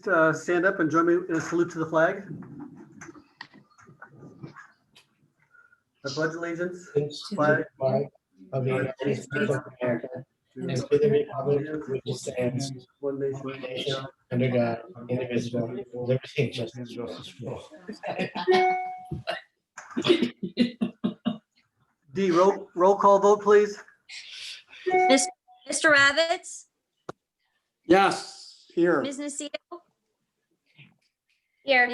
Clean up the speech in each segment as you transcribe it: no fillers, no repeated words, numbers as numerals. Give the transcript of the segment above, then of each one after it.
please stand up and join me in a salute to the flag? I pledge allegiance to the flag of the United States of America and to the republic which stands one one nation. nation under God, indivisible, with liberty and justice for all. D, roll call vote, please. Mr. Ravitz, Yes, here. Ms. Nacito, Here.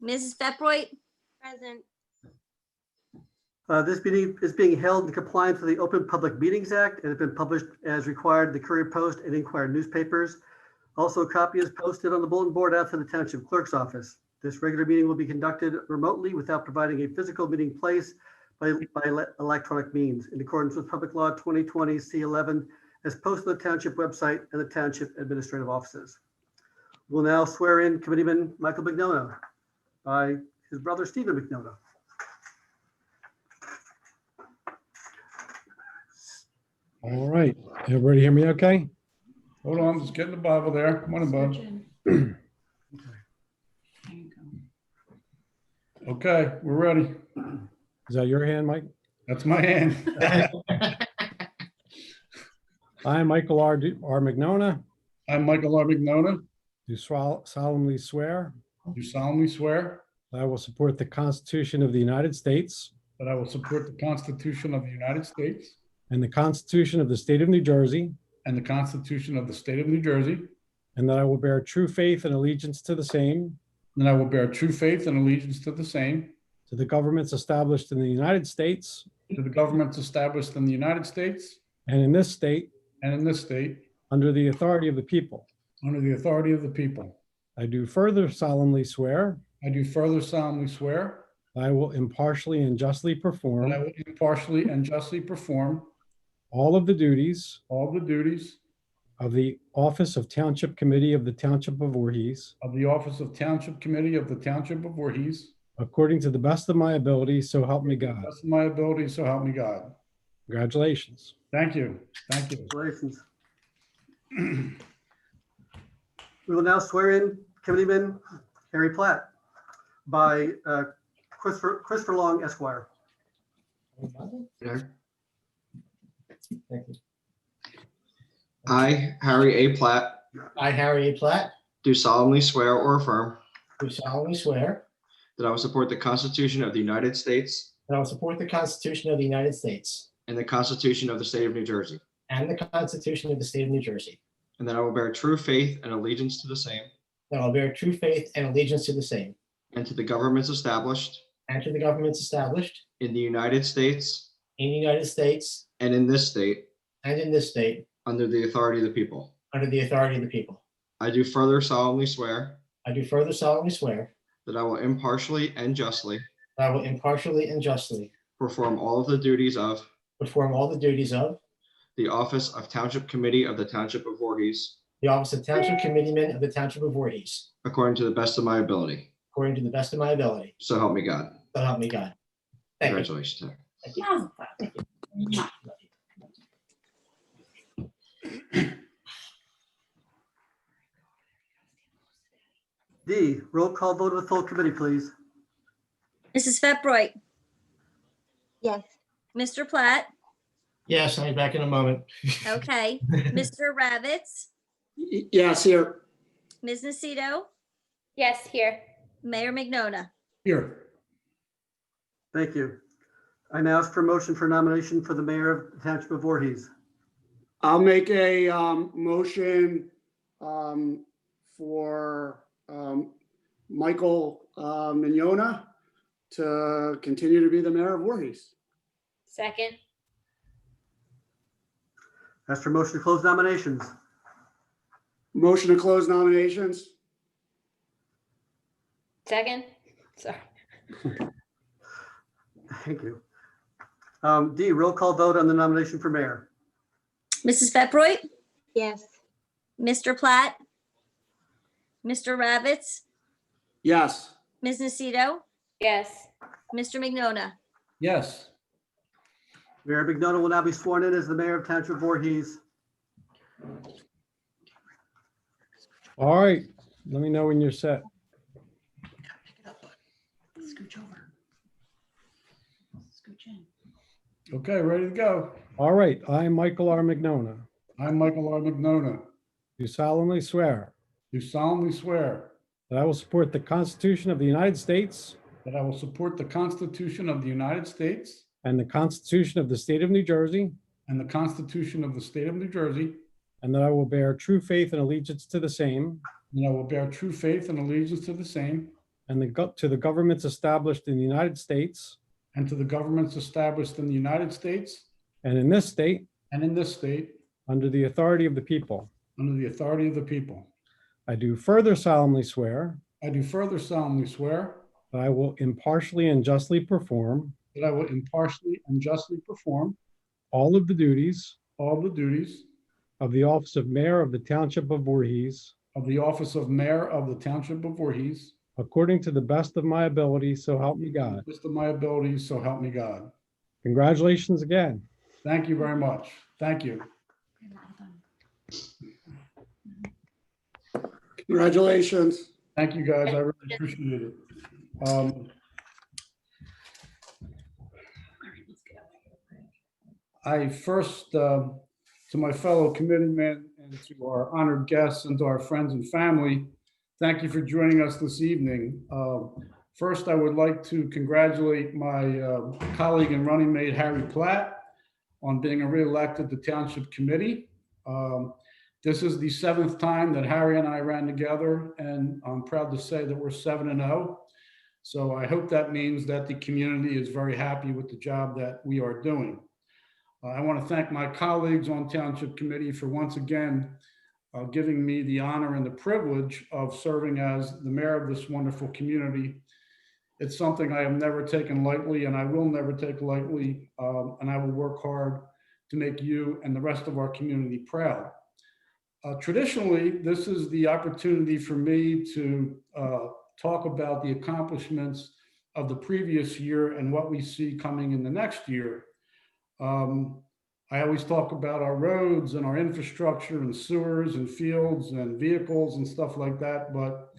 Mrs. Fetroy, Present. This meeting is being held in compliance with the Open Public Meetings Act and has been published as required in the Courier Post and Inquirer newspapers. Also, a copy is posted on the bulletin board outside the Township Clerk's office. This regular meeting will be conducted remotely without providing a physical meeting place by electronic means in accordance with Public Law 2020 C11 as posted on the Township website and the Township Administrative Offices. We'll now swear in Committeeman Michael McNona by his brother Stephen McNona. All right, everybody hear me okay? Hold on, just getting the Bible there. Come on, bud. Okay, we're ready. Is that your hand, Mike? That's my hand. I, Michael R. McNona, I'm Michael R. McNona. do solemnly swear Do solemnly swear that I will support the Constitution of the United States that I will support the Constitution of the United States and the Constitution of the State of New Jersey, and the Constitution of the State of New Jersey, and that I will bear true faith and allegiance to the same, and I will bear true faith and allegiance to the same, to the governments established in the United States to the governments established in the United States and in this state and in this state, under the authority of the people. under the authority of the people. I do further solemnly swear I do further solemnly swear that I will impartially and justly that I perform will impartially and justly perform all of the duties all the duties of the Office of Township Committee of the Township of Voorhees, of the Office of Township Committee of the Township of Voorhees, according to the best of my ability, so help me to the God. best of my ability, so help me God. Congratulations. Thank you. Thank you. Congratulations. We will now swear in Committeeman Harry Platt by Christopher Long Esquire. Thank you. I, Harry A. Platt, I, Harry A. Platt, do solemnly swear or affirm do solemnly swear that I will support the Constitution of the United States that I will support the Constitution of the United States and the Constitution of the State of New Jersey, and the Constitution of the State of New Jersey, and that I will bear true faith and allegiance to the same that I will bear true faith and allegiance to the same, and to the governments established and to the governments established in the United States in the United States and in this state and in this state, under the authority of the people. under the authority of the people. I do further solemnly swear I do further solemnly swear that I will impartially and justly that I will impartially and justly perform all of the duties of perform all the duties of the Office of Township Committee of the Township of Voorhees the Office of Township Committeeman of the Township of Voorhees, according to the best of my ability. according to the best of my ability. So help me God. So help me God. Thank you. Congratulations. sir. Thank you. Thank you. D, roll call vote of the full committee, please. Mrs. Fetroy, Yes. Mr. Platt, Yes, I'll be back in a moment. okay, Mr. Ravitz, Yes, here. Ms. Nacito, Yes, here. Mayor McNona. Here. Thank you. I now ask for a motion for nomination for the mayor of the Township of Voorhees. I'll make a motion for Michael Mignona to continue to be the mayor of Voorhees. Second. Ask for a motion to close nominations. Motion to close nominations. Second. Sorry. Thank you. D, roll call vote on the nomination for mayor. Mrs. Fetroy, Yes. Mr. Platt, Mr. Ravitz, Yes. Ms. Nacito, Yes. Mr. McNona. Yes. Mayor McNona will now be sworn in as the mayor of Township of Voorhees. All right, Let me know when you're set. Pick it up, bud. Scooch over. Scooch in. Okay, ready to go. All right, I, Michael R. McNona, I'm Michael R. McNona. do solemnly swear Do solemnly swear that I will support the Constitution of the United States that I will support the Constitution of the United States and the Constitution of the State of New Jersey, and the Constitution of the State of New Jersey, and that I will bear true faith and allegiance to the same and I will bear true faith and allegiance to the same and to the governments established in the United States and to the governments established in the United States and in this state and in this state under the authority of the people. under the authority of the people. I do further solemnly swear I do further solemnly swear that I will impartially and justly perform that I will impartially and justly perform all of the duties all the duties of the office of Mayor of the Township of Voorhees of the office of Mayor of the Township of Voorhees according to the best of my ability, so help me God. to the best of my abilities, so help me God. Congratulations again. Thank you very much. Thank you. Congratulations. Thank you, guys. I really appreciate it. I first, to my fellow committeemen and to our honored guests and to our friends and family, thank you for joining us this evening. First, I would like to congratulate my colleague and running mate, Harry Platt, on being reelected to Township Committee. This is the 7th time that Harry and I ran together, and I'm proud to say that we're 7-0. So I hope that means that the community is very happy with the job that we are doing. I want to thank my colleagues on Township Committee for once again giving me the honor and the privilege of serving as the mayor of this wonderful community. It's something I have never taken lightly, and I will never take lightly, and I will work hard to make you and the rest of our community proud. Traditionally, this is the opportunity for me to talk about the accomplishments of the previous year and what we see coming in the next year. I always talk about our roads and our infrastructure and sewers and fields and vehicles and stuff like that, but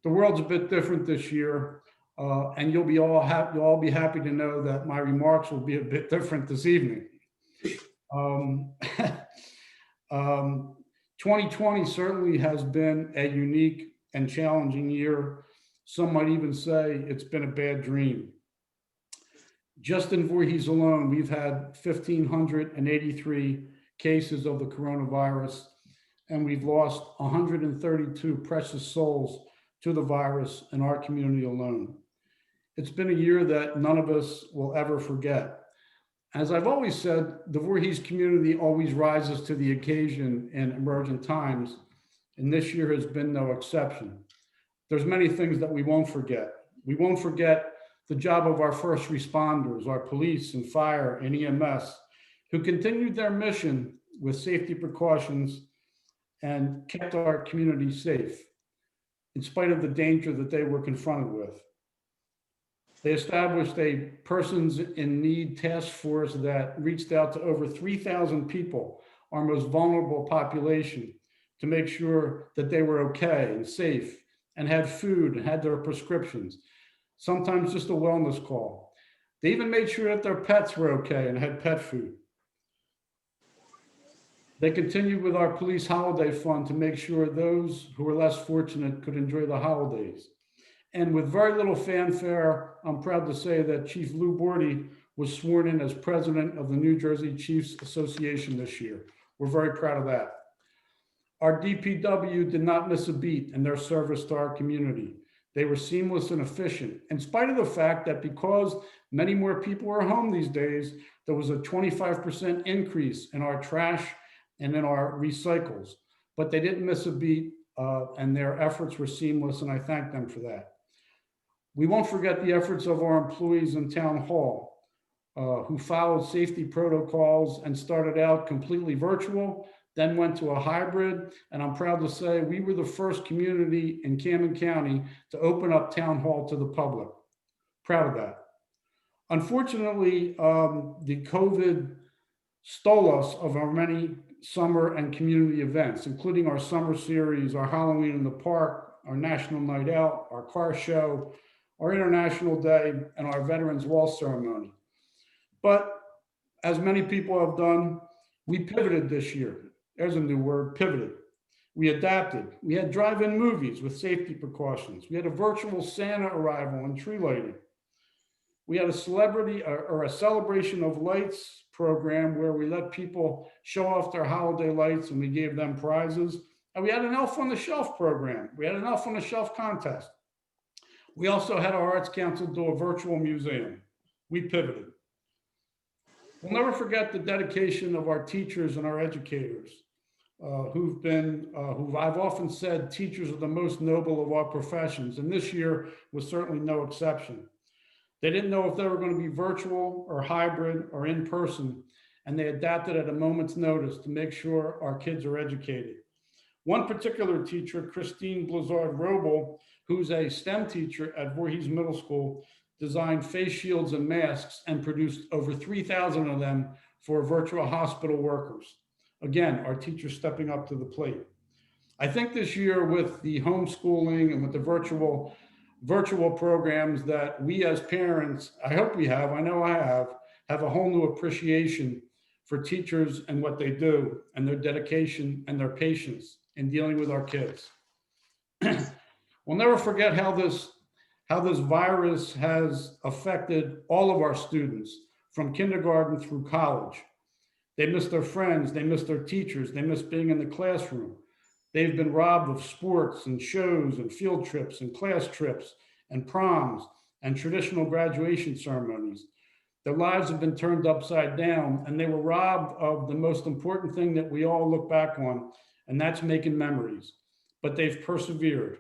the world's a bit different this year, and you'll all be happy to know that my remarks will be a bit different this evening. 2020 certainly has been a unique and challenging year. Some might even say it's been a bad dream. Just in Voorhees alone, we've had 1,583 cases of the coronavirus, and we've lost 132 precious souls to the virus in our community alone. It's been a year that none of us will ever forget. As I've always said, the Voorhees community always rises to the occasion in emergent times, and this year has been no exception. There's many things that we won't forget. We won't forget the job of our first responders, our police and fire and EMS, who continued their mission with safety precautions and kept our community safe, in spite of the danger that they were confronted with. They established a persons in need task force that reached out to over 3,000 people, our most vulnerable population, to make sure that they were okay and safe and had food and had their prescriptions, sometimes just a wellness call. They even made sure that their pets were okay and had pet food. They continued with our police holiday fund to make sure those who were less fortunate could enjoy the holidays. And with very little fanfare, I'm proud to say that Chief Lou Bordy was sworn in as president of the New Jersey Chiefs Association this year. We're very proud of that. Our DPW did not miss a beat in their service to our community. They were seamless and efficient, in spite of the fact that because many more people are home these days, there was a 25% increase in our trash and in our recycles. But they didn't miss a beat, and their efforts were seamless, and I thank them for that. We won't forget the efforts of our employees in Town Hall, who followed safety protocols and started out completely virtual, then went to a hybrid. And I'm proud to say we were the first community in Camden County to open up Town Hall to the public. Proud of that. Unfortunately, the COVID stole us of our many summer and community events, including our summer series, our Halloween in the Park our National Night Out, our car show, our International Day, and our Veterans Wall ceremony. But as many people have done, we pivoted this year. There's a new word, pivoted. We adapted. We had drive-in movies with safety precautions. We had a virtual Santa arrival and tree lighting. We had a celebrity or a celebration of lights program where we let people show off their holiday lights and we gave them prizes. And we had an Elf on the Shelf program. We had an Elf on the Shelf contest. We also had our Arts Council do a virtual museum. We pivoted. We'll never forget the dedication of our teachers and our educators, who I've often said, teachers are the most noble of our professions. And this year was certainly no exception. They didn't know if they were going to be virtual or hybrid or in person, and they adapted at a moment's notice to make sure our kids are educated. One particular teacher, Christine Blizzard-Robel, who's a STEM teacher at Voorhees Middle School, designed face shields and masks and produced over 3,000 of them for virtual hospital workers. Again, our teachers stepping up to the plate. I think this year with the homeschooling and with the virtual programs that we as parents, I hope we have, I know I have a whole new appreciation for teachers and what they do and their dedication and their patience in dealing with our kids. We'll never forget how this virus has affected all of our students from kindergarten through college. They miss their friends, they miss their teachers, they miss being in the classroom. They've been robbed of sports and shows and field trips and class trips and proms and traditional graduation ceremonies. Their lives have been turned upside down, and they were robbed of the most important thing that we all look back on, and that's making memories. But they've persevered.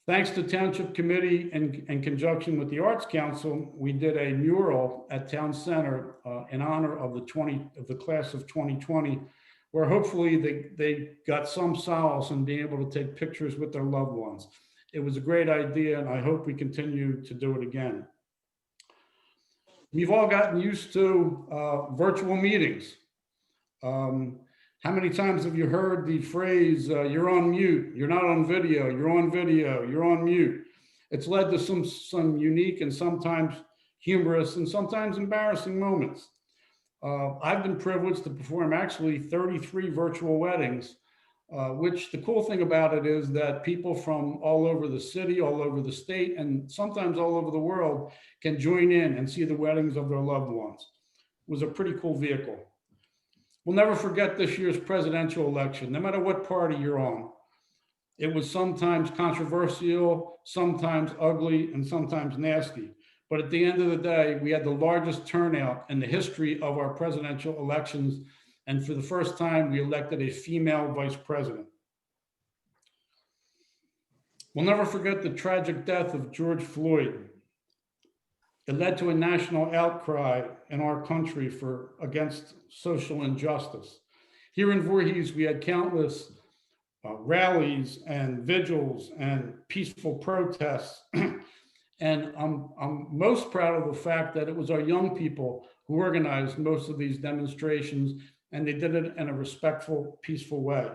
Thanks to Township Committee and in conjunction with the Arts Council, we did a mural at Town Center in honor of the class of 2020, where hopefully they got some solace in being able to take pictures with their loved ones. It was a great idea, and I hope we continue to do it again. We've all gotten used to virtual meetings. How many times have you heard the phrase, you're on mute, you're not on video, you're on video, you're on mute? It's led to some unique and sometimes humorous and sometimes embarrassing moments. I've been privileged to perform actually 33 virtual weddings, which the cool thing about it is that people from all over the city, all over the state, and sometimes all over the world can join in and see the weddings of their loved ones. It was a pretty cool vehicle. We'll never forget this year's presidential election, no matter what party you're on. It was sometimes controversial, sometimes ugly, and sometimes nasty. But at the end of the day, we had the largest turnout in the history of our presidential elections. And for the first time, we elected a female vice president. We'll never forget the tragic death of George Floyd. It led to a national outcry in our country against social injustice. Here in Voorhees, we had countless rallies and vigils and peaceful protests. And I'm most proud of the fact that it was our young people who organized most of these demonstrations, and they did it in a respectful, peaceful way.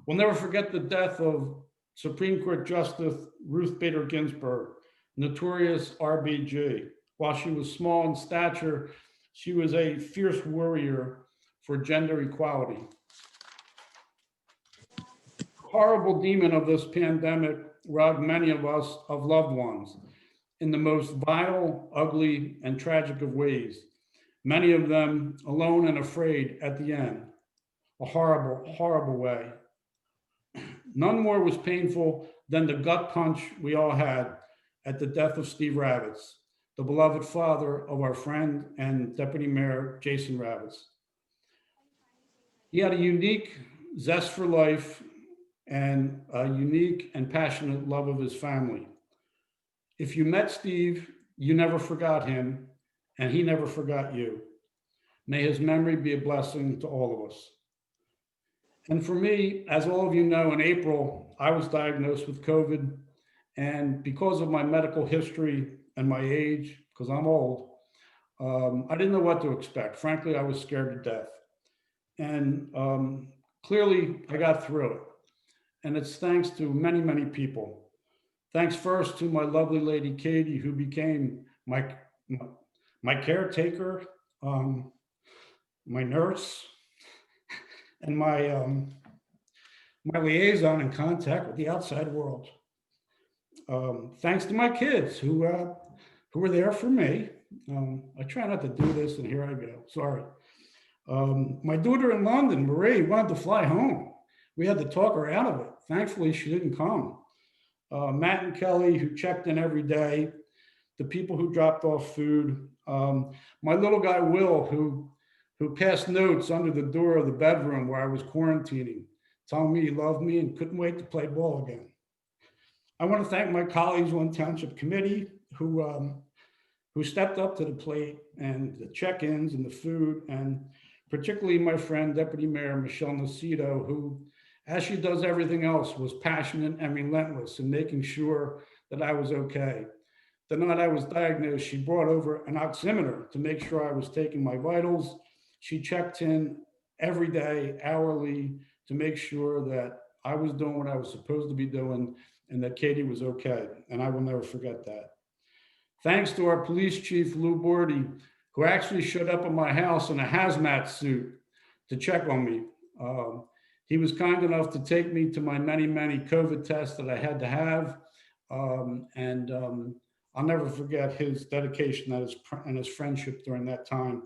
We'll never forget the death of Supreme Court Justice Ruth Bader Ginsburg, notorious RBG. While she was small in stature, she was a fierce warrior for gender equality. The horrible demon of this pandemic robbed many of us of loved ones in the most vile, ugly, and tragic of ways. Many of them alone and afraid at the end. A horrible, horrible way. None more was painful than the gut punch we all had at the death of Steve Ravitz, the beloved father of our friend and Deputy Mayor Jason Ravitz. He had a unique zest for life and a unique and passionate love of his family. If you met Steve, you never forgot him, and he never forgot you. May his memory be a blessing to all of us. And for me, as all of you know, in April, I was diagnosed with COVID. And because of my medical history and my age, because I'm old, I didn't know what to expect. Frankly, I was scared to death. And clearly, I got through it. and it's thanks to many, many people. Thanks first to my lovely lady, Katie, who became my caretaker, my nurse, and my liaison and contact with the outside world. Thanks to my kids who were there for me. I try not to do this, and here I go. Sorry. My daughter in London, Marie, wanted to fly home. We had to talk her out of it. Thankfully, she didn't come. Matt and Kelly, who checked in every day. The people who dropped off food. My little guy, Will, who passed notes under the door of the bedroom where I was quarantining, telling me he loved me and couldn't wait to play ball again. I want to thank my colleagues on Township Committee who stepped up to the plate, and the check-ins and the food, and particularly my friend, Deputy Mayor Michelle Nocito, who, as she does everything else, was passionate and relentless in making sure that I was okay. The night I was diagnosed, she brought over an oximeter to make sure I was taking my vitals. She checked in every day, hourly, to make sure that I was doing what I was supposed to be doing and that Katie was okay. And I will never forget that. Thanks to our police chief, Lou Bordy, who actually showed up at my house in a hazmat suit to check on me. He was kind enough to take me to my many, many COVID tests that I had to have. I'll never forget his dedication and his friendship during that time.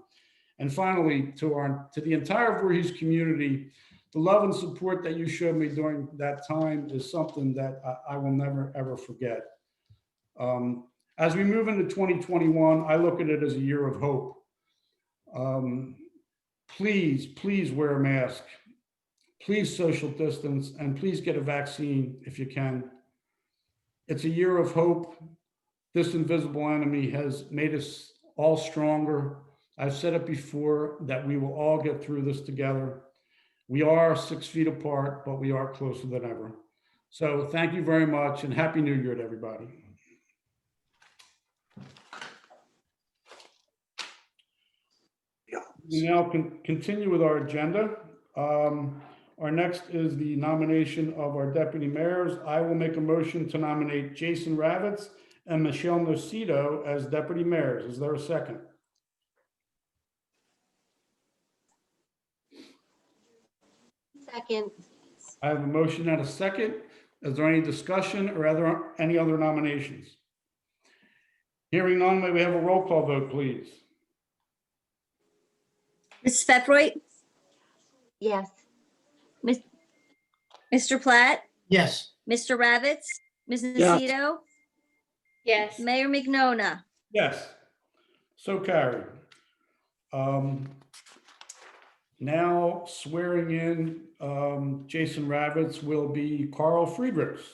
And finally, to the entire Voorhees community, the love and support that you showed me during that time is something that I will never, ever forget. As we move into 2021, I look at it as a year of hope. Please wear a mask. Please social distance, and please get a vaccine if you can. It's a year of hope. This invisible enemy has made us all stronger. I've said it before that we will all get through this together. We are 6 feet apart, but we are closer than ever. So thank you very much, and Happy New Year to everybody. We now can continue with our agenda. Our next is the nomination of our deputy mayors. I will make a motion to nominate Jason Ravitz and Michelle Nocito as deputy mayors. Is there a second? Second. I have a motion and a second. Is there any discussion or any other nominations? Hearing none, may we have a roll call vote, please? Mrs. Peproy, Yes. Mr. Platt, Yes. Mr. Ravitz, Ms. Yes. Nocito, Yes. Mayor Mignona. Yes. So carried. Now swearing in Jason Ravitz will be Carl Friedrichs.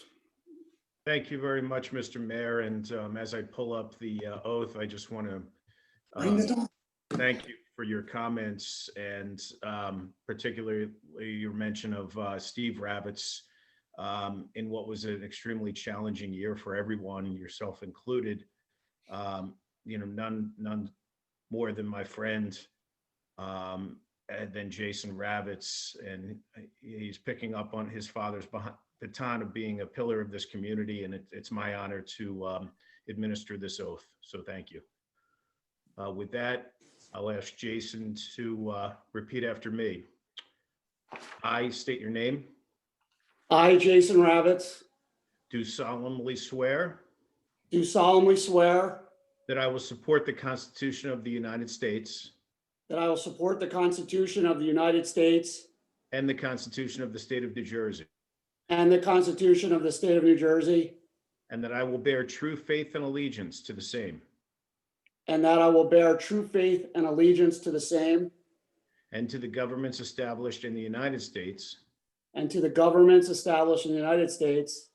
Thank you very much, Mr. Mayor. And as I pull up the oath, I just want Bring the to dog. thank you for your comments, and particularly your mention of Steve Ravitz in what was an extremely challenging year for everyone, yourself included. None more than my friend than Jason Ravitz, and he's picking up on his father's baton of being a pillar of this community, and it's my honor to administer this oath. So thank you. With that, I'll ask Jason to repeat after me. I state your name. I, Jason Ravitz, Do solemnly swear do solemnly swear that I will support the Constitution of the United States that I will support the Constitution of the United States and the Constitution of the State of New Jersey, and the Constitution of the State of New Jersey, and that I will bear true faith and allegiance to the same, and that I will bear true faith and allegiance to the same and to the governments established in the United States and to the governments established in the United States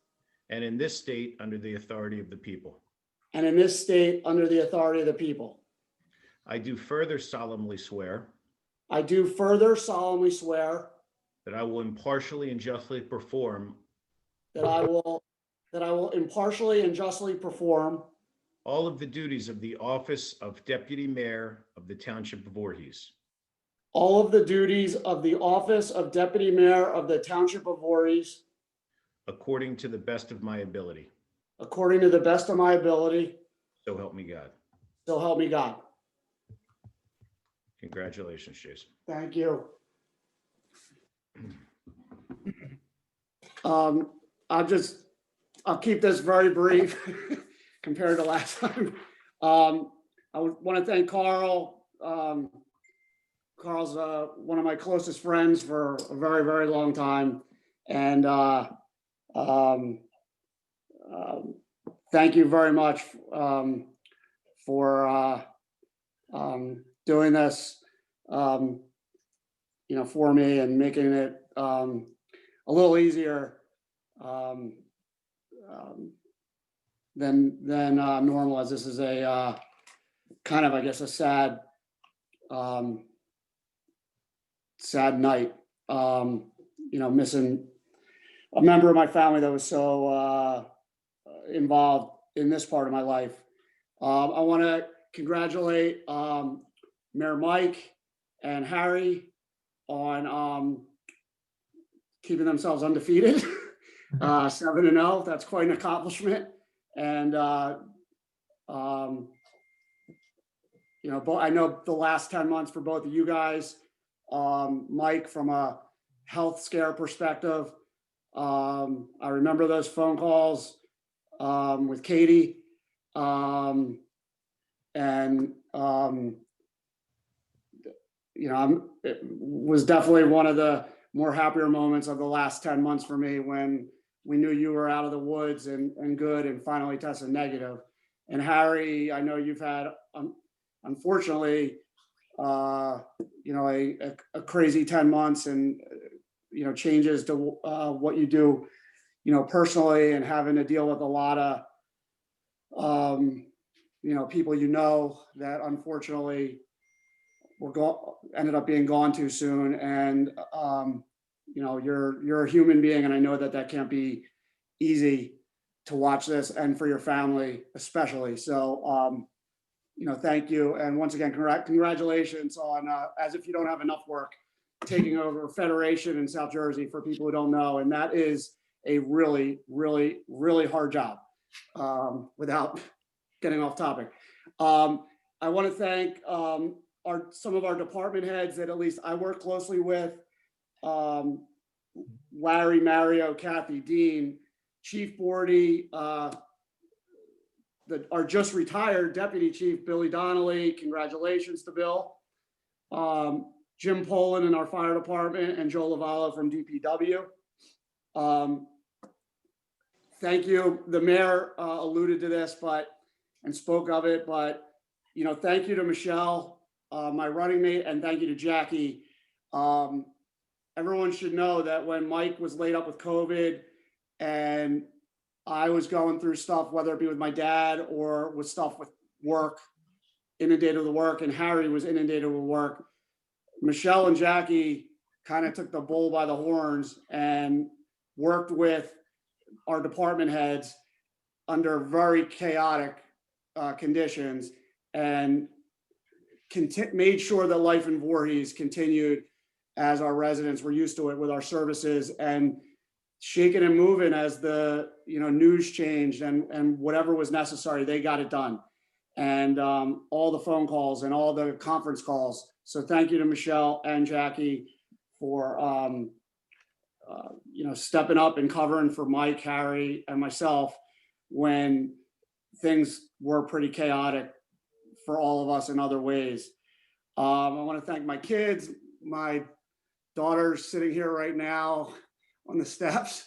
and in this state under the authority of the people. and in this state under the authority of the people. I do further solemnly swear I do further solemnly swear that I will impartially and justly perform that I will impartially and justly perform all of the duties of the office of Deputy Mayor of the Township of Voorhees, all of the duties of the office of Deputy Mayor of the Township of Voorhees, according to the best of my ability. according to the best of my ability, So help me God. so help me God. Congratulations, Jason. Thank you. I'll keep this very brief compared to last time. I would want to thank Carl. Carl's one of my closest friends for a very, very long time. And thank you very much for doing this, for me and making it a little easier than normal, as this is a kind of, I guess, a sad night. Missing a member of my family that was so involved in this part of my life. I want to congratulate Mayor Mike and Harry on keeping themselves undefeated. 7-0, that's quite an accomplishment. And I know the last 10 months for both of you guys, Mike, from a health scare perspective, I remember those phone calls with Katie, it was definitely one of the more happier moments of the last 10 months for me when we knew you were out of the woods and good and finally tested negative. And Harry, I know you've had, unfortunately, a crazy 10 months and, changes to what you do, personally, and having to deal with a lot of, people that unfortunately ended up being gone too soon. And, you're a human being, and I know that can't be easy to watch this, and for your family especially. So, thank you. And once again, congratulations on, as if you don't have enough work, taking over Federation in South Jersey, for people who don't know. And that is a really, really, really hard job, without getting off topic. I want to thank some of our department heads that at least I work closely with. Larry, Mario, Kathy, Dean, Chief Bordy, our just retired Deputy Chief Billy Donnelly. Congratulations to Bill. Jim Poland in our fire department, and Joe Lavallo from DPW. Thank you. The mayor alluded to this, and spoke of it, but thank you to Michelle, my running mate, and thank you to Jackie. Everyone should know that when Mike was laid up with COVID and I was going through stuff, whether it be with my dad or with stuff with work, inundated with work, and Harry was inundated with work, Michelle and Jackie kind of took the bull by the horns and worked with our department heads under very chaotic conditions, and made sure that life in Voorhees continued as our residents were used to it, with our services, and shaking and moving as the news changed, and whatever was necessary, they got it done. And all the phone calls and all the conference calls. So thank you to Michelle and Jackie for stepping up and covering for Mike, Harry, and myself when things were pretty chaotic for all of us in other ways. I want to thank my kids. My daughter's sitting here right now on the steps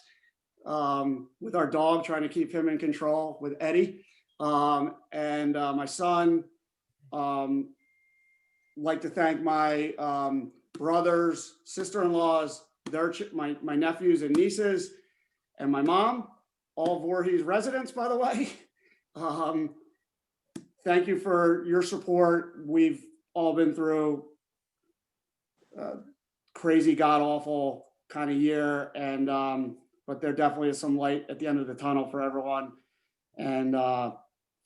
with our dog, trying to keep him in control with Eddie. And my son. Like to thank my brothers, sister-in-laws, my nephews and nieces, and my mom, all Voorhees residents, by the way. Thank you for your support. We've all been through a crazy, god-awful kind of year, and but there definitely is some light at the end of the tunnel for everyone. And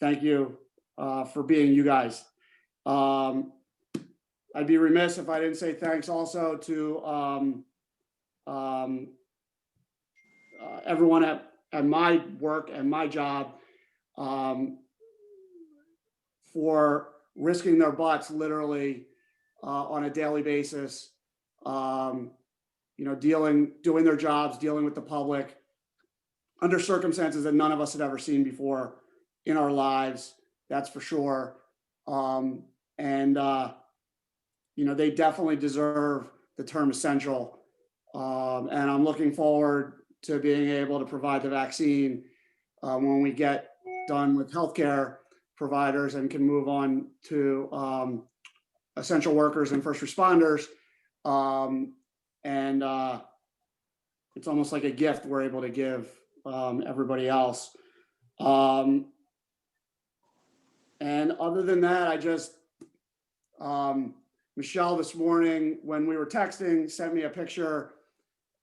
thank you for being you guys. I'd be remiss if I didn't say thanks also to everyone at my work and my job for risking their butts literally on a daily basis, doing their jobs, dealing with the public under circumstances that none of us had ever seen before in our lives. That's for sure. They definitely deserve the term essential. And I'm looking forward to being able to provide the vaccine when we get done with healthcare providers and can move on to essential workers and first responders. It's almost like a gift we're able to give everybody else. And other than that, I just, Michelle this morning, when we were texting, sent me a picture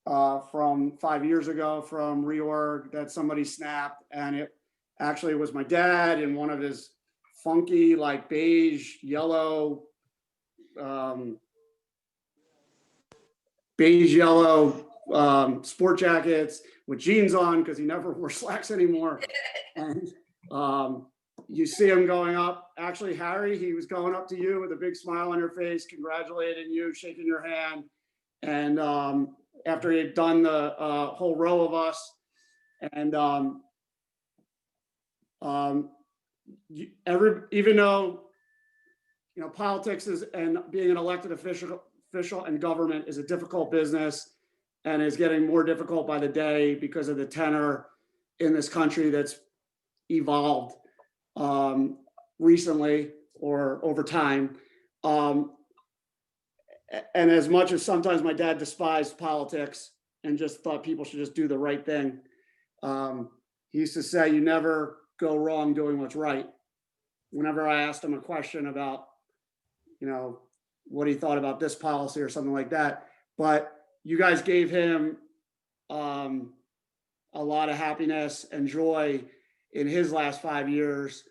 from 5 years ago from Reorg that somebody snapped, and it actually was my dad in one of his funky, like beige yellow sport jackets with jeans on because he never wore slacks anymore. And you see him going up. Actually, Harry, he was going up to you with a big smile on your face, congratulating you, shaking your hand. And after he had done the whole row of us, and even though politics is, and being an elected official and government is a difficult business and is getting more difficult by the day because of the tenor in this country that's evolved recently or over time. And as much as sometimes my dad despised politics and just thought people should just do the right thing, he used to say, you never go wrong doing what's right. Whenever I asked him a question about, what he thought about this policy or something like that. But you guys gave him a lot of happiness and joy in his last 5 years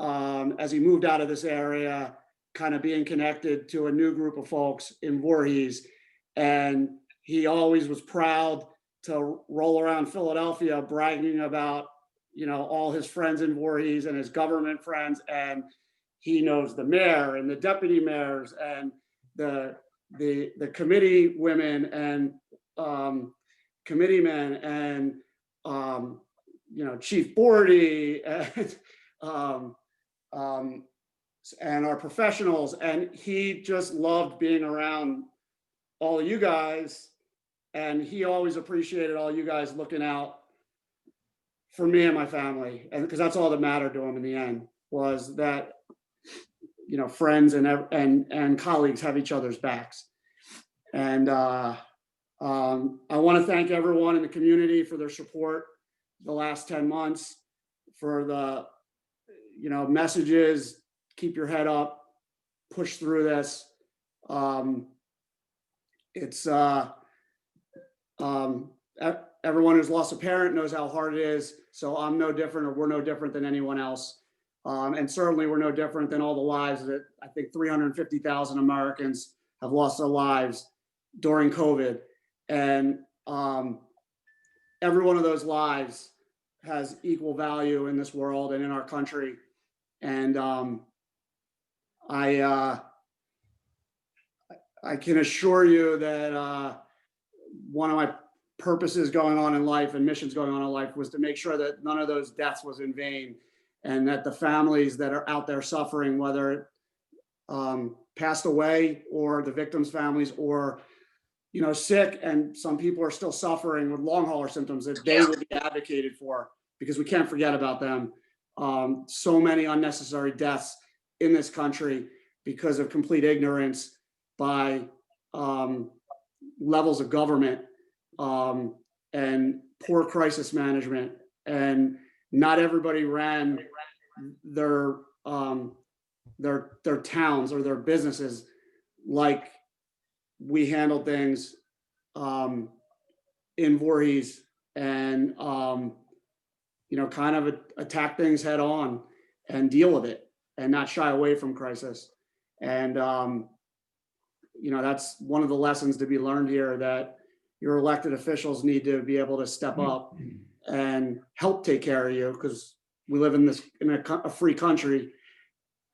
as he moved out of this area, kind of being connected to a new group of folks in Voorhees. And he always was proud to roll around Philadelphia bragging about, all his friends in Voorhees and his government friends. And he knows the mayor and the deputy mayors and the committee women and committeemen and Chief Bordy and our professionals. And he just loved being around all of you guys. And he always appreciated all you guys looking out for me and my family. And because that's all that mattered to him in the end, was that friends and colleagues have each other's backs. And I want to thank everyone in the community for their support the last 10 months, for the messages, keep your head up, push through this. Everyone who's lost a parent knows how hard it is. So I'm no different, or we're no different than anyone else. And certainly we're no different than all the lives that I think 350,000 Americans have lost their lives during COVID. And every one of those lives has equal value in this world and in our country. And I can assure you that one of my purposes going on in life and missions going on in life was to make sure that none of those deaths was in vain, and that the families that are out there suffering, whether passed away or the victims' families, or sick, and some people are still suffering with long hauler symptoms, that they will be advocated for, because we can't forget about them. So many unnecessary deaths in this country because of complete ignorance by levels of government and poor crisis management. And not everybody ran their towns or their businesses like we handled things in Voorhees, and kind of attack things head on and deal with it and not shy away from crisis. And that's one of the lessons to be learned here, that your elected officials need to be able to step up and help take care of you, because we live in a free country.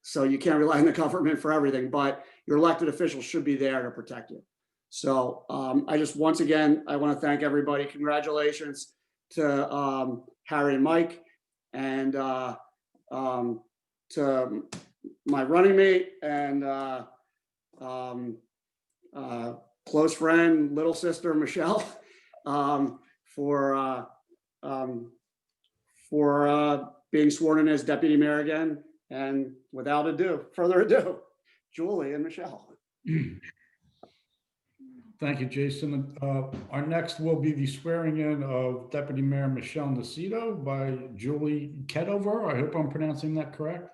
So you can't rely on the government for everything, but your elected officials should be there to protect you. So I just, once again, I want to thank everybody. Congratulations to Harry and Mike, and to my running mate and close friend, little sister, Michelle, for being sworn in as deputy mayor again. And without further ado, Julie and Michelle. Thank you, Jason. Our next will be the swearing in of Deputy Mayor Michelle Nacito by Julie Kedover. I hope I'm pronouncing that correct.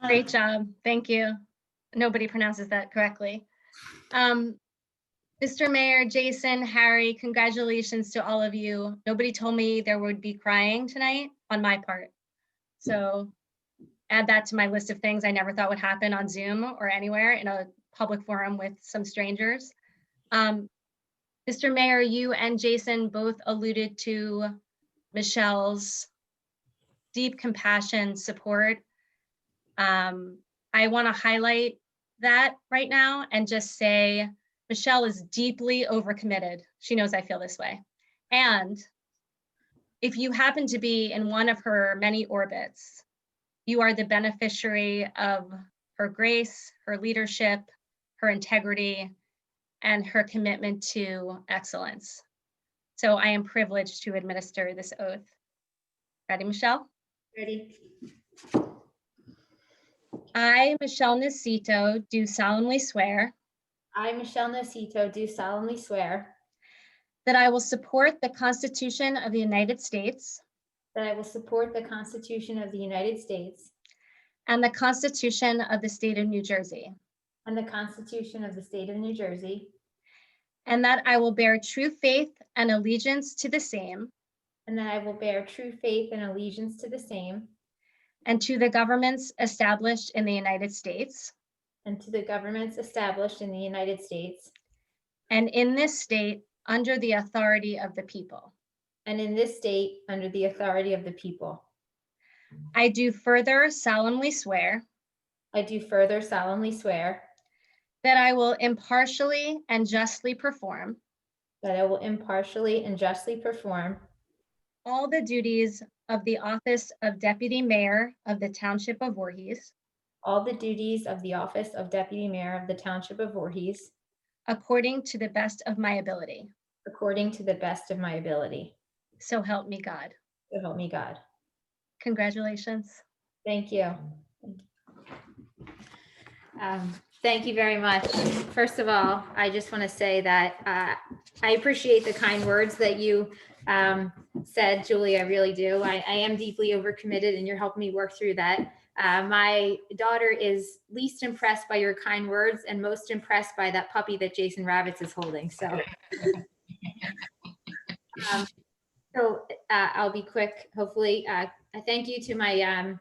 Great job. Thank you. Nobody pronounces that correctly. Mr. Mayor, Jason, Harry, congratulations to all of you. Nobody told me there would be crying tonight on my part. So add that to my list of things I never thought would happen on Zoom or anywhere in a public forum with some strangers. Mr. Mayor, you and Jason both alluded to Michelle's deep compassion, support. I want to highlight that right now and just say Michelle is deeply overcommitted. She knows I feel this way. And if you happen to be in one of her many orbits, you are the beneficiary of her grace, her leadership, her integrity, and her commitment to excellence. So I am privileged to administer this oath. Ready, Michelle? Ready. I, Michelle Nacito, do solemnly swear I, Michelle Nacito, do solemnly swear that I will support the Constitution of the United States that I will support the Constitution of the United States and the Constitution of the State of New Jersey, and the Constitution of the State of New Jersey, and that I will bear true faith and allegiance to the same and that I will bear true faith and allegiance to the same and to the governments established in the United States and to the governments established in the United States and in this state under the authority of the people. and in this state under the authority of the people. I do further solemnly swear I do further solemnly swear that I will impartially and justly perform that I will impartially and justly perform all the duties of the office of Deputy Mayor of the Township of Voorhees all the duties of the office of Deputy Mayor of the Township of Voorhees according to the best of my ability. according to the best of my ability. So help me God. So help me God. Congratulations. Thank you. Thank you very much. First of all, I just want to say that I appreciate the kind words that you said, Julie. I really do. I am deeply overcommitted, and you're helping me work through that. My daughter is least impressed by your kind words and most impressed by that puppy that Jason Rabbits is holding. So, I'll be quick, hopefully. I thank you to my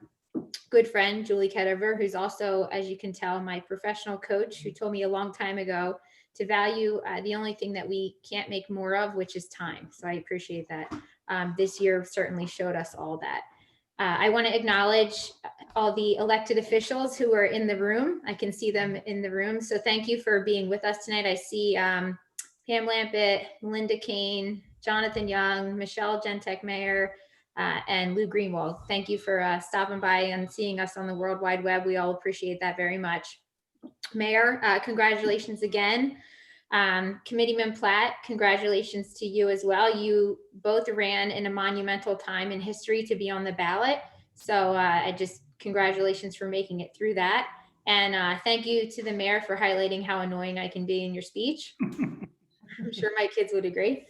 good friend, Julie Kedover, who's also, as you can tell, my professional coach, who told me a long time ago to value the only thing that we can't make more of, which is time. So I appreciate that. This year certainly showed us all that. I want to acknowledge all the elected officials who are in the room. I can see them in the room. So thank you for being with us tonight. I see Pam Lampett, Linda Kane, Jonathan Young, Michelle Gentek Mayor, and Lou Greenwald. Thank you for stopping by and seeing us on the World Wide Web. We all appreciate that very much. Mayor, congratulations again. Committeeman Platt, congratulations to you as well. You both ran in a monumental time in history to be on the ballot. So I just congratulations for making it through that. And thank you to the mayor for highlighting how annoying I can be in your speech. I'm sure my kids would agree.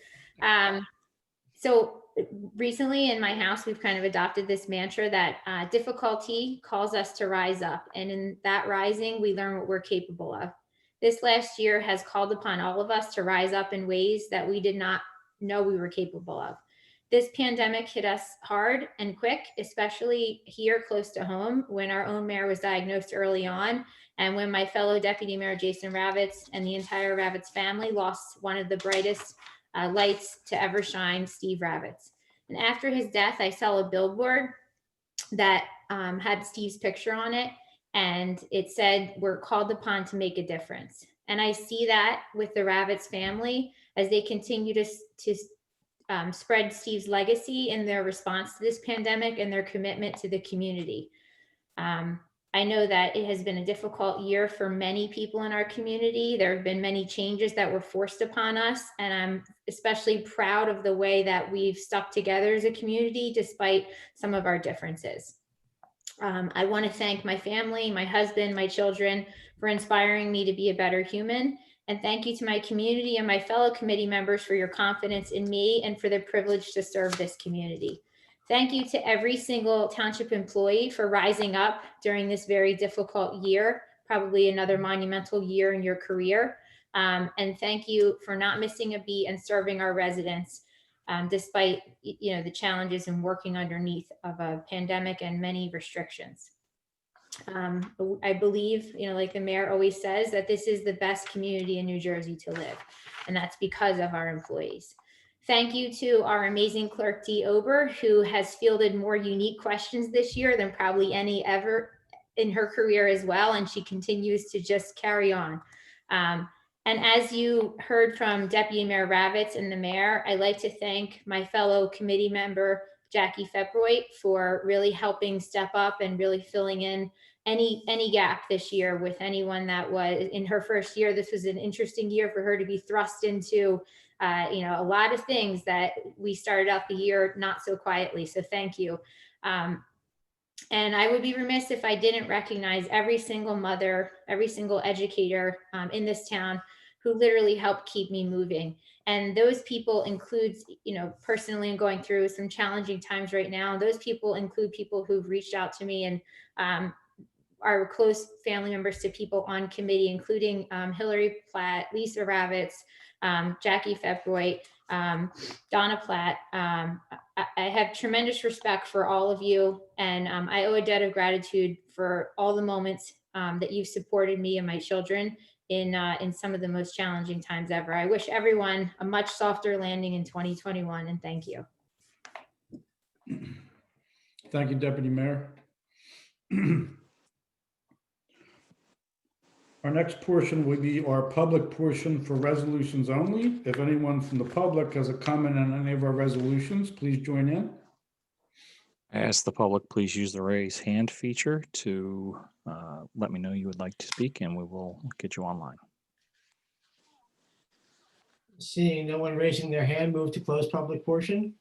So recently in my house, we've kind of adopted this mantra that difficulty calls us to rise up. And in that rising, we learn what we're capable of. This last year has called upon all of us to rise up in ways that we did not know we were capable of. This pandemic hit us hard and quick, especially here close to home when our own mayor was diagnosed early on, and when my fellow Deputy Mayor Jason Ravitz and the entire Ravitz family lost one of the brightest lights to ever shine, Steve Ravitz. And after his death, I saw a billboard that had Steve's picture on it, and it said, "We're called upon to make a difference." And I see that with the Ravitz family as they continue to spread Steve's legacy in their response to this pandemic and their commitment to the community. I know that it has been a difficult year for many people in our community. There have been many changes that were forced upon us, and I'm especially proud of the way that we've stuck together as a community despite some of our differences. I want to thank my family, my husband, my children for inspiring me to be a better human. And thank you to my community and my fellow committee members for your confidence in me and for the privilege to serve this community. Thank you to every single township employee for rising up during this very difficult year, probably another monumental year in your career. And thank you for not missing a beat and serving our residents despite the challenges in working underneath of a pandemic and many restrictions. I believe, like the mayor always says, that this is the best community in New Jersey to live, and that's because of our employees. Thank you to our amazing clerk, Dee Ober, who has fielded more unique questions this year than probably any ever in her career as well, and she continues to just carry on. And as you heard from Deputy Mayor Ravitz and the mayor, I'd like to thank my fellow committee member, Jackie Febroit, for really helping step up and really filling in any gap this year with anyone that was in her first year. This was an interesting year for her to be thrust into, a lot of things that we started out the year not so quietly. So thank you. And I would be remiss if I didn't recognize every single mother, every single educator in this town who literally helped keep me moving. And those people includes, personally I'm going through some challenging times right now. Those people include people who've reached out to me and are close family members to people on committee, including Hillary Platt, Lisa Ravitz, Jackie Febroit, Donna Platt. I have tremendous respect for all of you, and I owe a debt of gratitude for all the moments that you've supported me and my children in some of the most challenging times ever. I wish everyone a much softer landing in 2021, and thank you. Thank you, Deputy Mayor. Our next portion will be our public portion for resolutions only. If anyone from the public has a comment on any of our resolutions, please join in. I ask the public, please use the raise hand feature to let me know you would like to speak, and we will get you online. Seeing no one raising their hand, move to close public portion.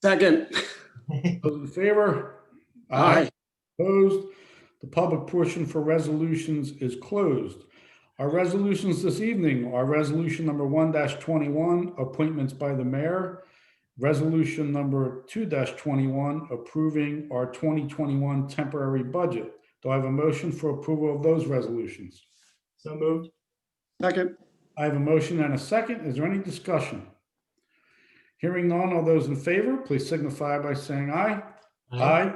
Second. Those in favor? Aye. Opposed? The public portion for resolutions is closed. Our resolutions this evening are resolution number 1-21, appointments by the mayor. Resolution number 2-21, approving our 2021 temporary budget. Do I have a motion for approval of those resolutions? So moved. Second. I have a motion and a second. Is there any discussion? Hearing none, all those in favor, please signify by saying aye. Aye.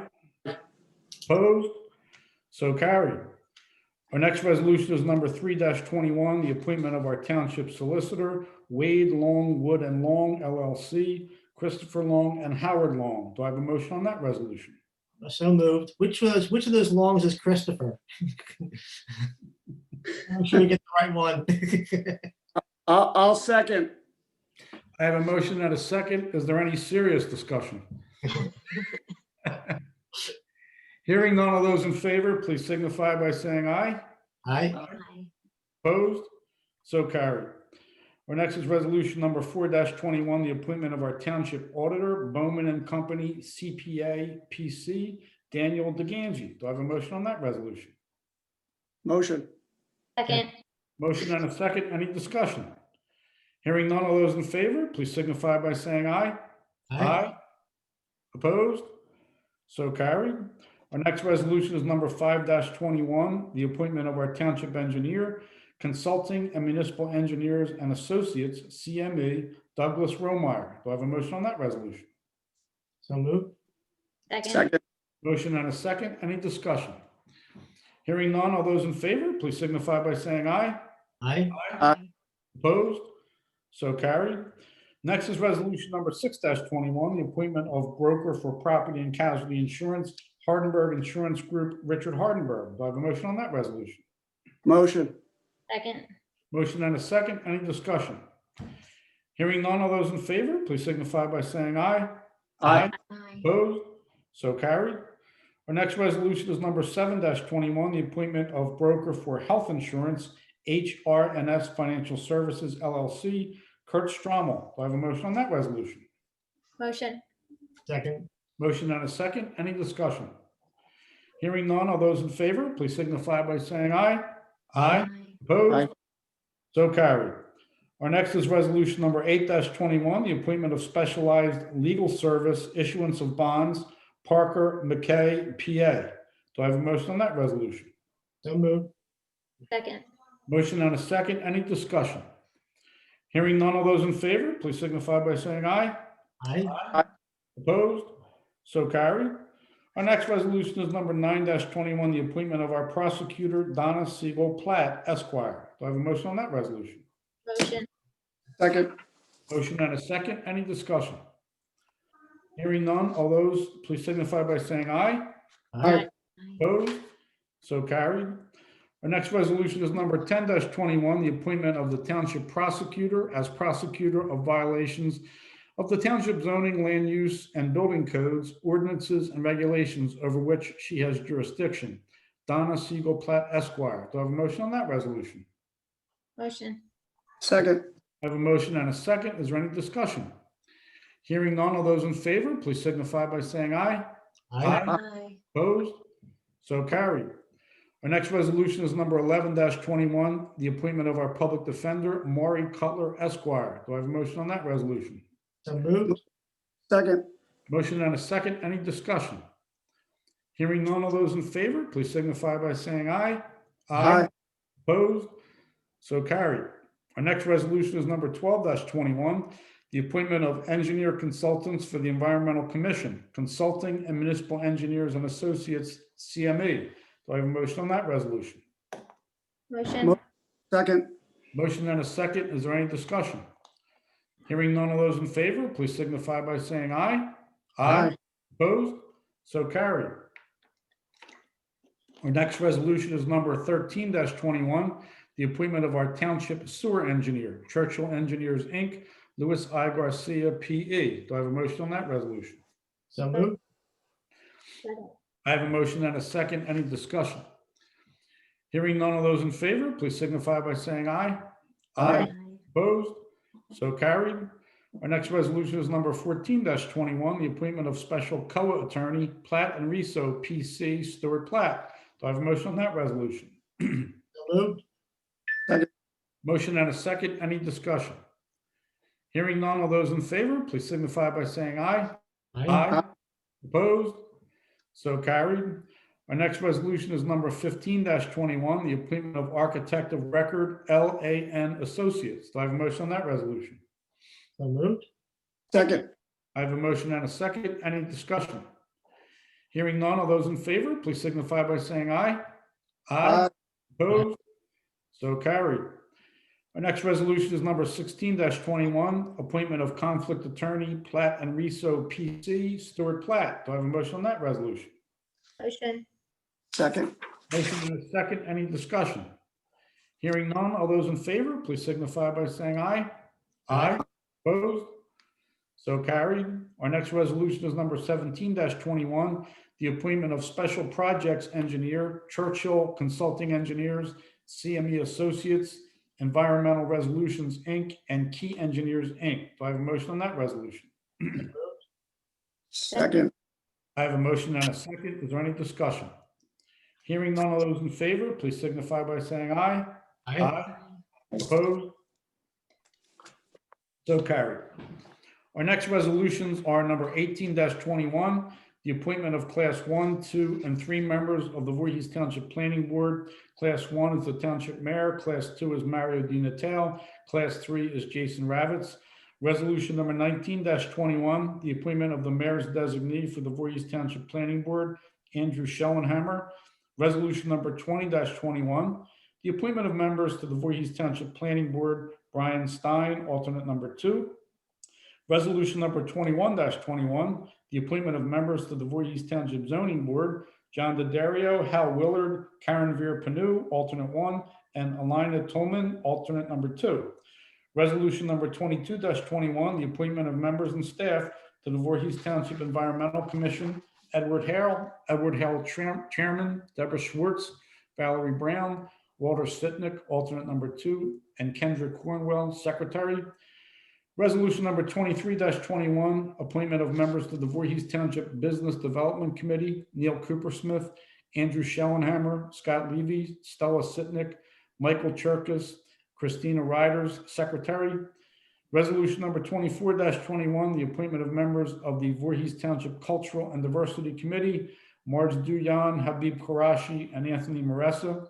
Opposed? So carried. Our next resolution is number 3-21, the appointment of our township solicitor, Wade Long, Wood and Long, LLC, Christopher Long and Howard Long. Do I have a motion on that resolution? So moved. Which of those longs is Christopher? I'm sure we get the right one. I'll second. I have a motion and a second. Is there any serious discussion? Hearing none of those in favor, please signify by saying aye. Aye. Opposed? So carried. Our next is resolution number 4-21, the appointment of our township auditor, Bowman and Company, CPA, PC, Daniel DeGangi. Do I have a motion on that resolution? Motion. Second. Motion and a second. Any discussion? Hearing none of those in favor, please signify by saying aye. Aye. Opposed? So carried. Our next resolution is number 5-21, the appointment of our township engineer, Consulting and Municipal Engineers and Associates, CME, Douglas Romeyer. Do I have a motion on that resolution? So moved. Second. Second. Motion and a second. Any discussion? Hearing none, all those in favor, please signify by saying aye. Aye. Opposed? So carried. Next is resolution number 6-21, the appointment of broker for property and casualty insurance, Hardenberg Insurance Group, Richard Hardenberg. Do I have a motion on that resolution? Motion. Second. Motion and a second. Any discussion? Hearing none, all those in favor, please signify by saying aye. Aye. Opposed? So carried. Our next resolution is number 7-21, the appointment of broker for health insurance, HRNS Financial Services LLC, Kurt Strommel. Do I have a motion on that resolution? Motion. Second. Motion and a second. Any discussion? Hearing none, all those in favor, please signify by saying aye. Aye. Opposed? Aye. So carried. Our next is resolution number 8-21, the appointment of specialized legal service, issuance of bonds, Parker McKay, PA. Do I have a motion on that resolution? So moved. Second. Motion and a second. Any discussion? Hearing none, all those in favor, please signify by saying aye. Aye. Opposed? So carried. Our next resolution is number 9-21, the appointment of our prosecutor, Donna Siegel Platt, Esquire. Do I have a motion on that resolution? Motion. Second. Motion and a second. Any discussion? Hearing none, all those, please signify by saying aye. Aye. Opposed? So carried. Our next resolution is number 10-21, the appointment of the township prosecutor as prosecutor of violations of the township zoning, land use, and building codes, ordinances, and regulations over which she has jurisdiction. Donna Siegel Platt, Esquire. Do I have a motion on that resolution? Motion. Second. I have a motion and a second. Is there any discussion? Hearing none, all those in favor, please signify by saying aye. Aye. Opposed? So carried. Our next resolution is number 11-21, the appointment of our public defender, Maury Cutler, Esquire. Do I have a motion on that resolution? So moved. Second. Motion and a second. Any discussion? Hearing none, all those in favor, please signify by saying aye. Aye. Opposed? So carried. Our next resolution is number 12-21, the appointment of engineer consultants for the Environmental Commission, Consulting and Municipal Engineers and Associates, CME. Do I have a motion on that resolution? Motion. Second. Motion and a second. Is there any discussion? Hearing none of those in favor, please signify by saying aye. Aye. Opposed? So carried. Our next resolution is number 13-21, the appointment of our township sewer engineer, Churchill Engineers, Inc., Louis I. Garcia, P.E. Do I have a motion on that resolution? So moved. Second. I have a motion and a second. Any discussion? Hearing none of those in favor, please signify by saying aye. Aye. Opposed? So carried. Our next resolution is number 14-21, the appointment of special COA attorney, Platt and Riso, P.C., Stuart Platt. Do I have a motion on that resolution? So moved. Motion and a second. Any discussion? Hearing none of those in favor, please signify by saying aye. Aye. Opposed? So carried. Our next resolution is number 15-21, the appointment of architect of record, LAN Associates. Do I have a motion on that resolution? So moved. Second. I have a motion and a second. Any discussion? Hearing none of those in favor, please signify by saying aye. Aye. Opposed? So carried. Our next resolution is number 16-21, appointment of conflict attorney, Platt and Riso, P.C., Stuart Platt. Do I have a motion on that resolution? Motion. Second. Motion and a second. Any discussion? Hearing none, all those in favor, please signify by saying aye. Aye. Opposed? So carried. Our next resolution is number 17-21, the appointment of special projects engineer, Churchill Consulting Engineers, CME Associates, Environmental Resolutions, Inc., and Key Engineers, Inc. Do I have a motion on that resolution? Second. I have a motion and a second. Is there any discussion? Hearing none of those in favor, please signify by saying aye. Aye. Opposed? So carried. Our next resolutions are number 18-21, the appointment of Class 1, 2, and 3 members of the Voorhees Township Planning Board. Class 1 is the Township Mayor. Class 2 is Mario Di Natale. Class 3 is Jason Ravitz. Resolution number 19-21, the appointment of the mayor's designee for the Voorhees Township Planning Board, Andrew Schellenhammer. Resolution number 20-21, the appointment of members to the Voorhees Township Planning Board, Brian Stein, alternate number 2. Resolution number 21-21, the appointment of members to the Voorhees Township Zoning Board, John Daddario, Hal Willard, Karen Veer Panu, alternate 1, and Alina Tolman, alternate number 2. Resolution number 22-21, the appointment of members and staff to the Voorhees Township Environmental Commission, Edward Hale, Chairman, Deborah Schwartz, Valerie Brown, Walter Sitnick, alternate number 2, and Kendra Cornwell, Secretary. Resolution number 23-21, appointment of members to the Voorhees Township Business Development Committee, Neil Coopersmith, Andrew Schellenhammer, Scott Levy, Stella Sitnick, Michael Cherkis, Christina Riders, Secretary. Resolution number 24-21, the appointment of members of the Voorhees Township Cultural and Diversity Committee, Marge Duyan, Habib Qureshi, and Anthony Maressa.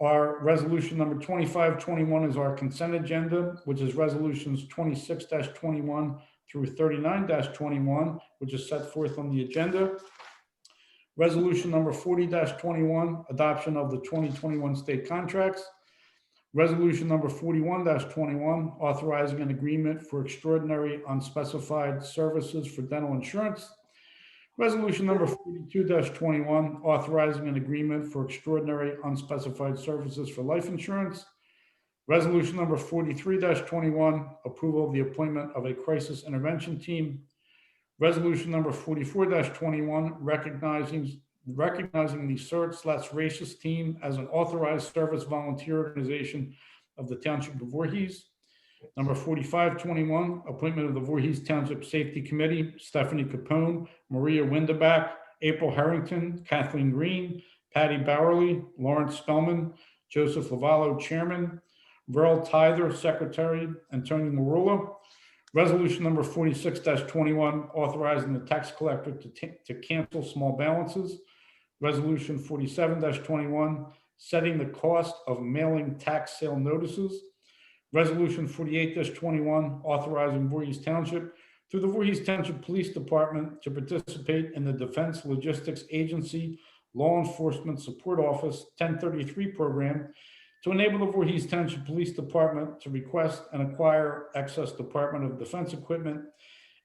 Our resolution number 25-21 is our consent agenda, which is resolutions 26-21 through 39-21, which is set forth on the agenda. Resolution number 40-21, adoption of the 2021 state contracts. Resolution number 41-21, authorizing an agreement for extraordinary unspecified services for dental insurance. Resolution number 42-21, authorizing an agreement for extraordinary unspecified services for life insurance. Resolution number 43-21, approval of the appointment of a crisis intervention team. Resolution number 44-21, recognizing the CERT/racist team as an authorized service volunteer organization of the Township of Voorhees. Number 45-21, appointment of the Voorhees Township Safety Committee, Stephanie Capone, Maria Windeback, April Harrington, Kathleen Green, Patty Bowerly, Lawrence Spellman, Joseph Lavallo, Chairman, Verl Tither, Secretary, and Tony Marullo. Resolution number 46-21, authorizing the tax collector to cancel small balances. Resolution 47-21, setting the cost of mailing tax sale notices. Resolution 48-21, authorizing Voorhees Township through the Voorhees Township Police Department to participate in the Defense Logistics Agency Law Enforcement Support Office 1033 program to enable the Voorhees Township Police Department to request and acquire excess Department of Defense equipment.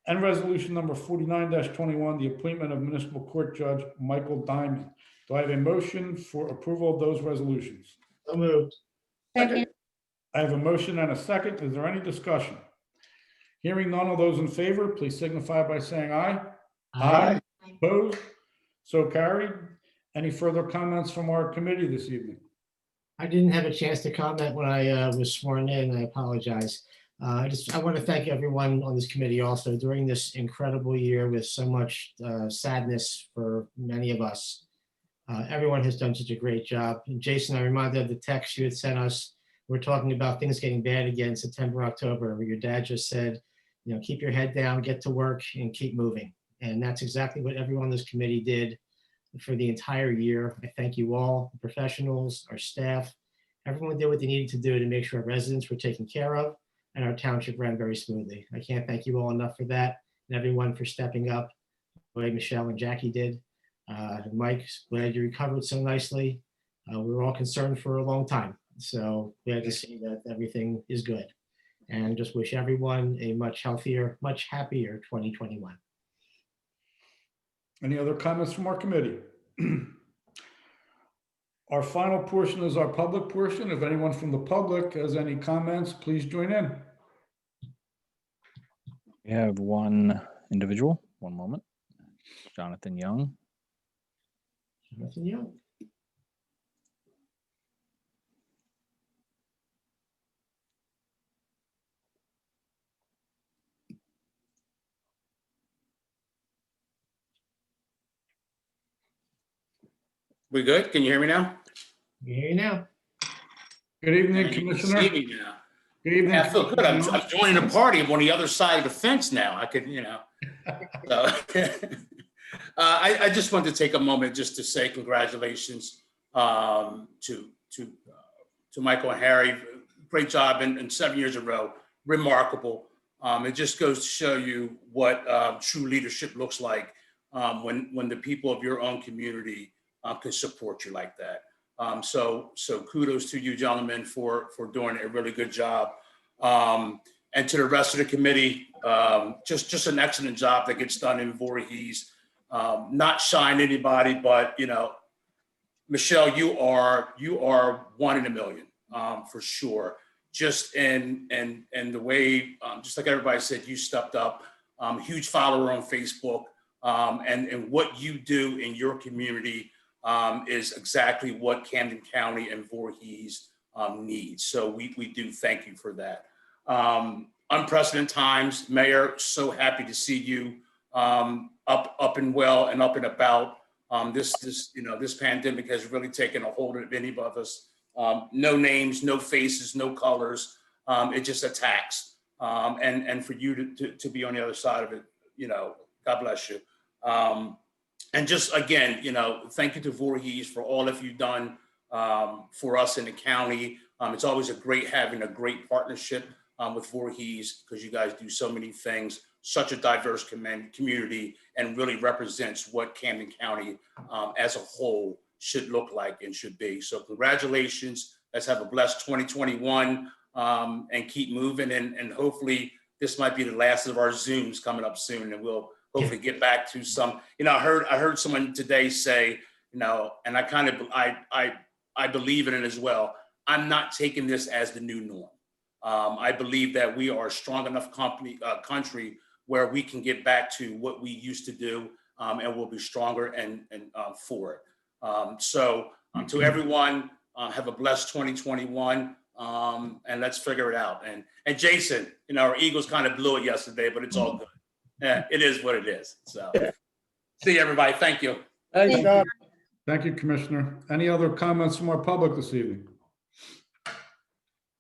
And resolution number 49-21, the appointment of Municipal Court Judge Michael Diamond. Do I have a motion for approval of those resolutions? So moved. Second. I have a motion and a second. Is there any discussion? Hearing none of those in favor, please signify by saying aye. Aye. Opposed? So carried. Any further comments from our committee this evening? I didn't have a chance to comment when I was sworn in. I apologize. I want to thank everyone on this committee also during this incredible year with so much sadness for many of us. Everyone has done such a great job. And Jason, I reminded of the text you had sent us. We're talking about things getting bad again, September, October, where your dad just said, you know, keep your head down, get to work, and keep moving. And that's exactly what everyone on this committee did for the entire year. I thank you all, the professionals, our staff. Everyone did what they needed to do to make sure our residents were taken care of and our township ran very smoothly. I can't thank you all enough for that, and everyone for stepping up the way Michelle and Jackie did. Mike, glad you recovered so nicely. We were all concerned for a long time. So glad to see that everything is good, and just wish everyone a much healthier, much happier 2021. Any other comments from our committee? Our final portion is our public portion. If anyone from the public has any comments, please join in. We have one individual. One moment. Jonathan Young. Jonathan Young. We good? Can you hear me now? We hear you now. Good evening, You can Commissioner. see me now. Good evening. Yeah, I feel good. I'm joining a party. I'm on the other side of the fence now. I could, So, I just wanted to take a moment just to say congratulations to Michael and Harry. Great job in 7 years in a row. Remarkable. It just goes to show you what true leadership looks like when the people of your own community can support you like that. So kudos to you gentlemen for doing a really good job. And to the rest of the committee, just an excellent job that gets done in Voorhees. Not shying anybody, but Michelle, you are one in a million for sure. Just in the way, just like everybody said, you stepped up. Huge follower on Facebook, and what you do in your community is exactly what Camden County and Voorhees needs. So we do thank you for that. Unprecedented times, Mayor. So happy to see you up and well and up and about. This pandemic has really taken a hold of any of us. No names, no faces, no colors. It just attacks. And for you to be on the other side of it, God bless you. And just again, thank you to Voorhees for all that you've done for us in the county. It's always having a great partnership with Voorhees, because you guys do so many things, such a diverse community, and really represents what Camden County as a whole should look like and should be. So congratulations. Let's have a blessed 2021 and keep moving. And hopefully this might be the last of our Zooms coming up soon, and we'll hopefully get back to some, I heard someone today say, and I believe in it as well. I'm not taking this as the new norm. I believe that we are a strong enough country where we can get back to what we used to do, and we'll be stronger and for it. So to everyone, have a blessed 2021, and let's figure it out. And Jason, our Eagles kind of blew it yesterday, but it's all good. Yeah, it is what it is. So see you, everybody. Thank you. Thanks, John. Thank you, Commissioner. Any other comments from our public this evening?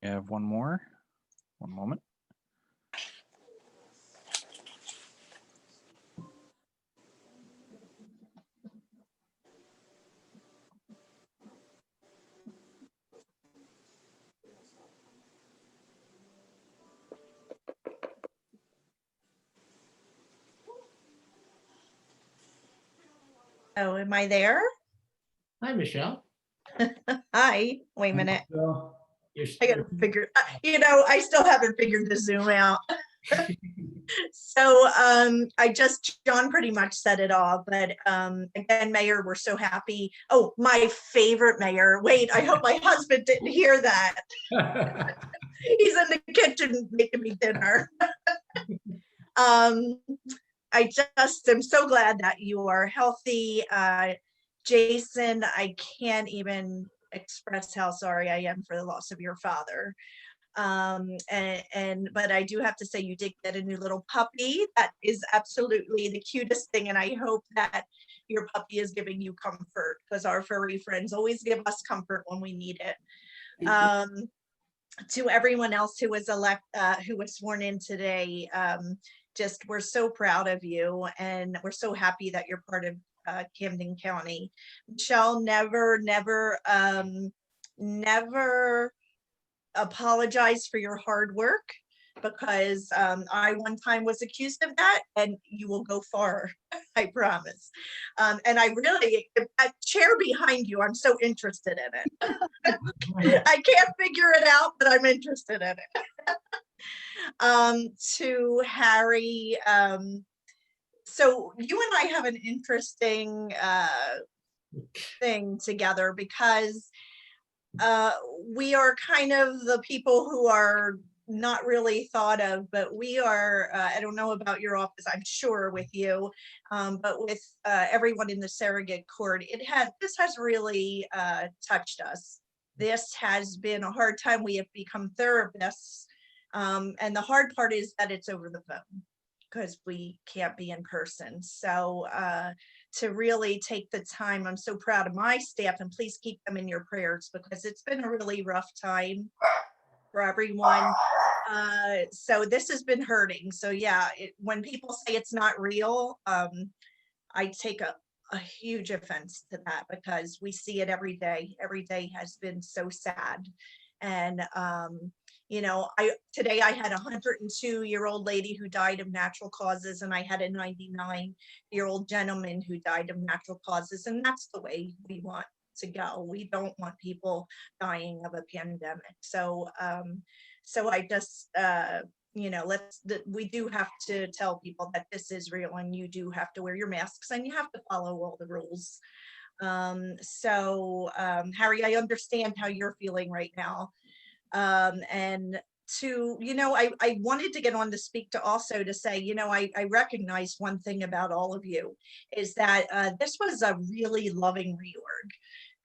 We have one more. One moment. Oh, am I there? Hi, Michelle. Hi, wait a minute. You're, I gotta figure, I still haven't figured the Zoom out. So John pretty much said it all, but again, Mayor, we're so happy. Oh, my favorite mayor. Wait, I hope my husband didn't hear that. He's in the kitchen making me dinner. I just am so glad that you are healthy. Jason, I can't even express how sorry I am for the loss of your father. But I do have to say, you did get a new little puppy. That is absolutely the cutest thing. And I hope that your puppy is giving you comfort, because our furry friends always give us comfort when we need it. To everyone else who was sworn in today, we're so proud of you, and we're so happy that you're part of Camden County. Michelle, never apologize for your hard work, because I one time was accused of that, and you will go far, I promise. And I really, that chair behind you, I'm so interested in it. I can't figure it out, but I'm interested in it. To Harry, so you and I have an interesting thing together, because we are kind of the people who are not really thought of, but we are, I don't know about your office, I'm sure with you, but with everyone in the surrogate court, this has really touched us. This has been a hard time. We have become therapists, and the hard part is that it's over the phone, because we can't be in person. So to really take the time, I'm so proud of my staff, and please keep them in your prayers, because it's been a really rough time for everyone. So this has been hurting. So yeah, when people say it's not real, I take a huge offense to that because we see it every day. Every day has been so sad. And, you know, today I had a 102-year-old lady who died of natural causes, and I had a 99-year-old gentleman who died of natural causes. And that's the way we want to go. We don't want people dying of a pandemic. So, so I just, you know, we do have to tell people that this is real, and you do have to wear your masks and you have to follow all the rules. Harry, I understand how you're feeling right now. And to, you know, I wanted to get on to speak to also to say, you know, I recognize one thing about all of you is that this was a really loving reorg,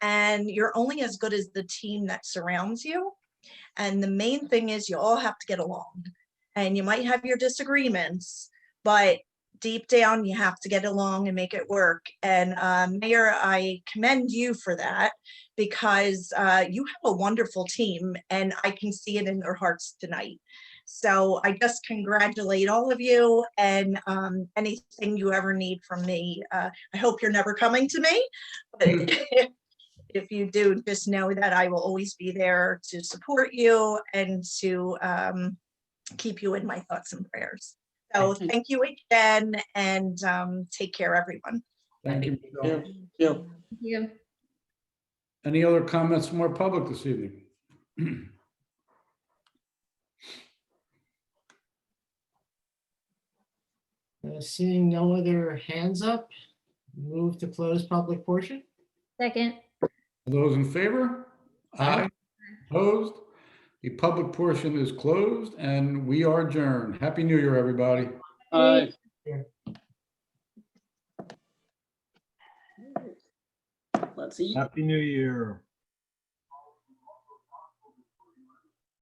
and you're only as good as the team that surrounds you. And the main thing is you all have to get along, and you might have your disagreements, but deep down you have to get along and make it work. And Mayor, I commend you for that, because you have a wonderful team, and I can see it in their hearts tonight. So I just congratulate all of you, and anything you ever need from me, I hope you're never coming to me, but if you do, just know that I will always be there to support you and to keep you in my thoughts and prayers. So thank you again, and take care, everyone. Thank you, Michelle. Yeah. Thank you. Any other comments from our public this evening? Seeing no other hands up, move to close public portion. Second. Those in favor? Aye. Opposed? The public portion is closed and we are adjourned. Happy New Year, everybody. Aye. Let's eat. Happy New Year.